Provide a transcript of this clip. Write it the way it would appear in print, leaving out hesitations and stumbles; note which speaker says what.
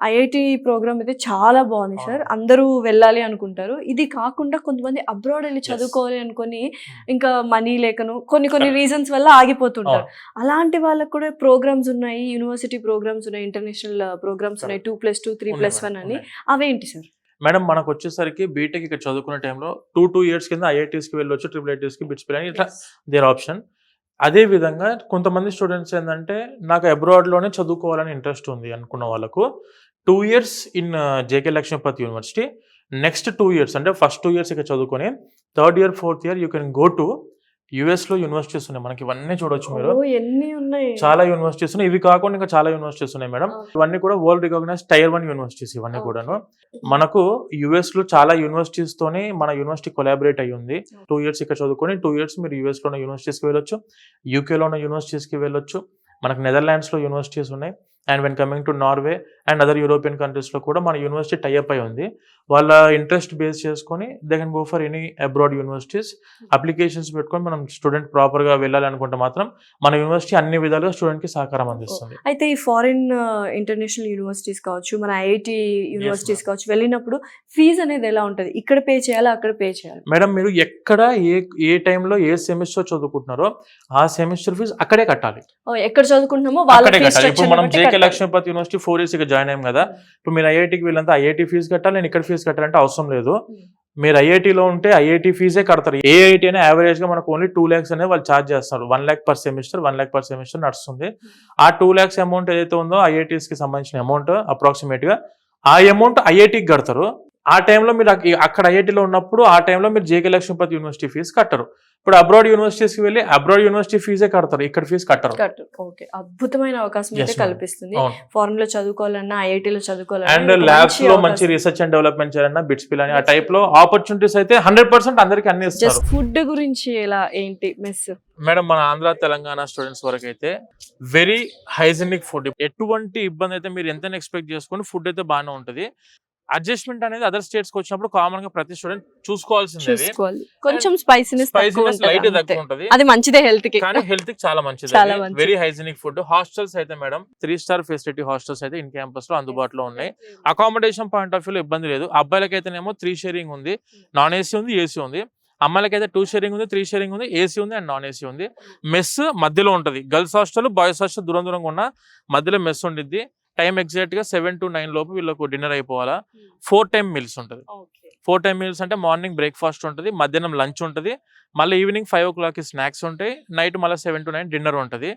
Speaker 1: IIT programme అయితే చాలా బాగుంది సార్. అందరూ వెళ్ళాలి అనుకుంటారు. ఇది కాకుండా కొంతమంది అబ్రాడ్ వెళ్ళి చదువుకోవాలి అనుకొని ఇంకా మనీ లేకను కొన్ని రీజన్స్ వల్ల ఆగిపోతుంటారు. అలాంటి వాళ్ళకు కూడా ప్రోగ్రామ్స్ ఉన్నాయి, యూనివర్సిటీ ప్రోగ్రామ్స్ ఉన్నాయి, ఇంటర్నేషనల్ ప్రోగ్రామ్స్ ఉన్నాయి, 2+2 3+1 అని. అవేంటి సార్?
Speaker 2: మేడం మనకు వచ్చేసరికి బీటెక్ ఇక్కడ చదువుకునే టైంలో 2 years కింద ఐఐటీస్కి వెళ్ళొచ్చు, IIITస్కి, బిట్స్ పిల్ అని ఇట్లా దేర్ ఆప్షన్. అదే విధంగా కొంతమంది స్టూడెంట్స్ ఏంటంటే నాకు అబ్రాడ్లోనే చదువుకోవాలని ఇంట్రెస్ట్ ఉంది అనుకున్న వాళ్ళకు 2 years in JK Lakshmipathi university, next 2 years అంటే ఫస్ట్ 2 years ఇక్కడ చదువుకొని 3rd year 4th year you can go to యూఎస్లో యూనివర్సిటీస్ ఉన్నాయి. మనకి ఇవన్నీ చూడొచ్చు మీరు,
Speaker 1: ఎన్ని ఉన్నాయి,
Speaker 2: చాలా యూనివర్సిటీస్ ఉన్నాయి. ఇవి కాకుండా ఇంకా చాలా యూనివర్సిటీస్ ఉన్నాయి మేడం. ఇవన్నీ కూడా వరల్డ్ రికగ్నైజ్ Tier 1 యూనివర్సిటీస్ ఇవన్నీ కూడాను. మనకు యుఎస్లో చాలా యూనివర్సిటీస్ తోని మన యూనివర్సిటీ కొలాబరేట్ అయ్యి ఉంది. 2 years ఇక్కడ చదువుకొని 2 years మీరు యూఎస్లో ఉన్న యూనివర్సిటీస్కి వెళ్ళొచ్చు, యూకేలో ఉన్న యూనివర్సిటీస్కి వెళ్ళొచ్చు, మనకు నెదర్లాండ్స్లో యూనివర్సిటీస్ ఉన్నాయి. And when coming to Norway and other European కంట్రీస్లో కూడా మన యూనివర్సిటీ టైఅప్ అయి ఉంది. వాళ్ళ ఇంట్రెస్ట్ బేస్ చేసుకొని they can go for any abroad universities. Applications పెట్టుకొని మనం స్టూడెంట్ ప్రాపర్గా వెళ్ళాలనుకుంటే మాత్రం మన యూనివర్సిటీ అన్ని విధాలుగా స్టూడెంట్కి సహకారం అందిస్తుంది.
Speaker 1: అయితే ఈ ఫారిన్ ఇంటర్నేషనల్ యూనివర్సిటీస్ కావచ్చు, మన ఐఐటి యూనివర్సిటీస్ కావచ్చు, వెళ్ళినప్పుడు ఫీజు అనేది ఎలా ఉంటుంది? ఇక్కడ పే చేయాలా, అక్కడ పే చేయాలి?
Speaker 2: మేడం మీరు ఎక్కడ ఏ టైంలో ఏ సెమిస్టర్ చదువుకుంటున్నారో ఆ సెమిస్టర్ ఫీజు అక్కడే కట్టాలి.
Speaker 1: ఎక్కడ చదువుకుంటున్నామో
Speaker 2: అక్కడే కట్టాలి. ఇప్పుడు మనం జేకే లక్ష్మీపతి యూనివర్సిటీ 4 years ఇక్కడ జాయిన్ అయ్యాం కదా, ఇప్పుడు మీరు ఐఐటికి వెళ్ళంతా ఐఐటి ఫీజు కట్టాలి, నేను ఇక్కడ ఫీజు కట్టాలంటే అవసరం లేదు. మీరు ఐఐటీలో ఉంటే ఐఐటి ఫీజే కడతారు. ఏ ఐఐటీ అయినా యావరేజ్ గా మనకు ఓన్లీ 2 lakhs అనేది వాళ్ళు ఛార్జ్ చేస్తారు. 1 lakh per semester, 1 lakh per semester నడుస్తుంది. ఆ 2 lakhs అమౌంట్ ఏదైతే ఉందో ఐఐటీస్ కి సంబంధించిన అమౌంట్ అప్రాక్సిమేట్ గా ఆ అమౌంట్ ఐఐటికి కడతారు. ఆ టైంలో మీరు అక్కడ ఐఐటీలో ఉన్నప్పుడు ఆ టైంలో మీరు జేకే లక్ష్మీపతి యూనివర్సిటీ ఫీజు కట్టరు. ఇప్పుడు అబ్రాడ్ యూనివర్సిటీస్కి వెళ్ళి అబ్రాడ్ యూనివర్సిటీ ఫీజే కడతారు, ఇక్కడ ఫీజు కట్టరు.
Speaker 1: ఓకే, అద్భుతమైన అవకాశం అయితే కల్పిస్తుంది. ఫారెన్ లో చదువుకోవాలన్నా, ఐఐటీలో చదువుకోవాలన్నా,
Speaker 2: అండ్ ల్యాబ్స్ లో మంచి రీసెర్చ్ అండ్ డెవలప్మెంట్ చేయాలన్నా, బిట్స్ పిల్ అని ఆ టైప్ లో ఆపర్చునిటీస్ అయితే 100% అందరికి అన్ని ఇస్తారు.
Speaker 1: ఫుడ్ గురించి ఎలా ఏంటి మెస్?
Speaker 2: మేడం మన ఆంధ్ర తెలంగాణ స్టూడెంట్స్ వరకు అయితే వెరీ హైజీనిక్ ఫుడ్. ఎటువంటి ఇబ్బంది అయితే మీరు ఎంత ఎక్స్పెక్ట్ చేసుకోండి, ఫుడ్ అయితే బాగానే ఉంటుంది. అడ్జస్ట్మెంట్ అనేది అదర్ స్టేట్స్ కి వచ్చినప్పుడు కామన్ గా ప్రతి స్టూడెంట్ చూసుకోవాల్సింది.
Speaker 1: కొంచెం స్పైసీనెస్
Speaker 2: లైట్ తక్కువ ఉంటుంది,
Speaker 1: అది మంచిదే హెల్త్ కి,
Speaker 2: కానీ హెల్త్ కి చాలా మంచిది. Very hygienic food. హాస్టల్స్ అయితే మేడం 3 star ఫెసిలిటీ హాస్టల్స్ అయితే ఇన్ క్యాంపస్ లో అందుబాటులో ఉన్నాయి. అకామిడేషన్ పాయింట్ ఆఫ్ వ్యూ లో ఇబ్బంది లేదు. అబ్బాయిలకి అయితేనేమో 3 sharing ఉంది, నాన్ ఏసీ ఉంది, ఏసీ ఉంది. అమ్మాయిలకైతే 2 sharing ఉంది, 3 sharing ఉంది, ఏసీ ఉంది అండ్ నాన్ ఏసీ ఉంది. మెస్ మధ్యలో ఉంటుంది. గర్ల్స్ హాస్టల్, బాయ్స్ హాస్టల్ దూరంగా ఉన్న మధ్యలో మెస్ ఉండిద్ది. టైం ఎగ్జాక్ట్ గా 7 to 9 లోపు వీళ్ళకు డిన్నర్ అయిపోవాలా. 4 time meals ఉంటుంది. 4 time meals అంటే మార్నింగ్ బ్రేక్ఫాస్ట్ ఉంటుంది, మధ్యాహ్నం లంచ్ ఉంటుంది, మళ్ళీ ఈవినింగ్ 5 o'clock స్నాక్స్ ఉంటాయి, నైట్ మళ్ళీ 7 to 9 డిన్నర్ ఉంటుంది.